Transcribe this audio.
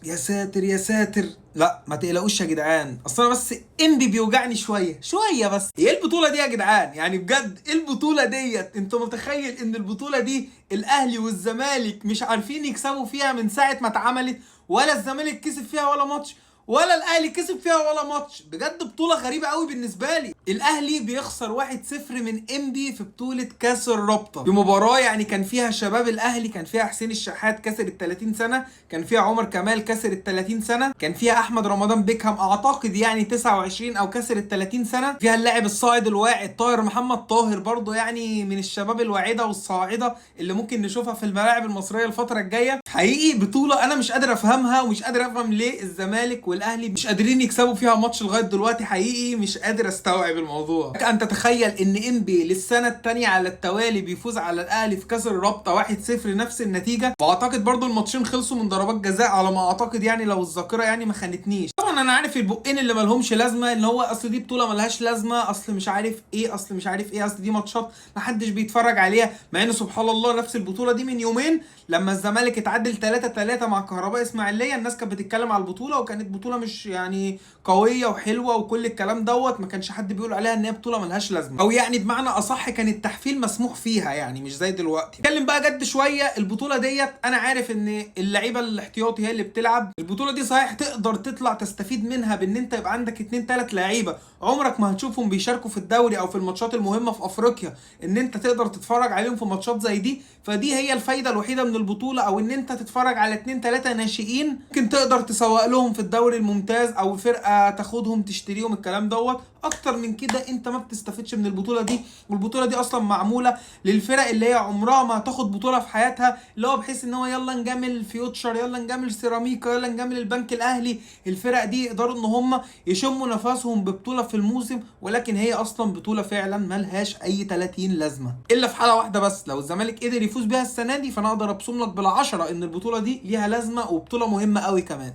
يا ساتر يا ساتر. لا ما تقلقوش يا جدعان، اصل انا بس انبي بيوجعني شويه شويه بس. ايه البطوله دي يا جدعان؟ يعني بجد ايه البطوله ديت؟ انت متخيل ان البطوله دي الاهلي والزمالك مش عارفين يكسبوا فيها من ساعه ما اتعملت؟ ولا الزمالك كسب فيها ولا ماتش، ولا الاهلي كسب فيها ولا ماتش. بجد بطوله غريبه قوي بالنسبه لي. الاهلي بيخسر 1-0 من انبي في بطوله كاس الرابطه، بمباراه يعني كان فيها شباب الاهلي، كان فيها حسين الشحات كسر ال 30 سنه، كان فيها عمر كمال كسر ال 30 سنه، كان فيها احمد رمضان بيكهام اعتقد يعني 29 او كسر ال 30 سنه، فيها اللاعب الصاعد الواعد طاهر محمد طاهر برضه يعني من الشباب الواعده والصاعده اللي ممكن نشوفها في الملاعب المصريه الفتره الجايه. حقيقي بطوله انا مش قادر افهمها، ومش قادر افهم ليه الزمالك والاهلي مش قادرين يكسبوا فيها ماتش لغايه دلوقتي. حقيقي مش قادر استوعب الموضوع. لك ان تتخيل ان انبي للسنه الثانيه على التوالي بيفوز على الاهلي في كاس الرابطه 1-0 نفس النتيجه، واعتقد برضو الماتشين خلصوا من ضربات جزاء على ما اعتقد، يعني لو الذاكره يعني ما خانتنيش. طبعا انا عارف البقين اللي مالهمش لازمه، ان هو اصل دي بطوله ملهاش لازمه، اصل مش عارف ايه، اصل مش عارف ايه، اصل دي ماتشات محدش بيتفرج عليها. مع ان سبحان الله نفس البطوله دي من يومين لما الزمالك اتعادل 3-3 مع كهرباء اسماعيليه، الناس كانت بتتكلم على البطوله وكانت بطوله مش يعني قويه وحلوه وكل الكلام دوت، ما كانش حد بيقول عليها ان هي بطوله ملهاش لازمه، او يعني بمعنى اصح كان التحفيل مسموح فيها يعني مش زي دلوقتي. اتكلم بقى جد شويه. البطوله ديت انا عارف ان اللعيبه الاحتياطي هي اللي بتلعب البطوله دي، صحيح تقدر تطلع تستفيد منها بان انت يبقى عندك 2 3 لعيبه عمرك ما هتشوفهم بيشاركوا في الدوري او في الماتشات المهمه في افريقيا، ان انت تقدر تتفرج عليهم في ماتشات زي دي. فدي هي الفايده الوحيده من البطوله، او ان انت تتفرج على 2 3 ناشئين ممكن تقدر تسوق لهم في الدوري الممتاز، او فرقه تاخدهم تشتريهم الكلام دوت. اكتر من كده انت ما بتستفدش من البطوله دي. والبطوله دي اصلا معموله للفرق اللي هي عمرها ما هتاخد بطوله في حياتها، اللي هو بحيث ان هو يلا نجامل فيوتشر، يلا نجامل سيراميكا، يلا نجامل البنك الاهلي. الفرق دي يقدروا ان هم يشموا نفسهم ببطوله في الموسم، ولكن هي اصلا بطوله فعلا ملهاش اي 30 لازمه، الا في حاله واحده بس. لو الزمالك قدر يفوز بيها السنه دي فانا اقدر ابصم لك بالعشره ان البطوله دي ليها لازمه وبطوله مهمه قوي كمان.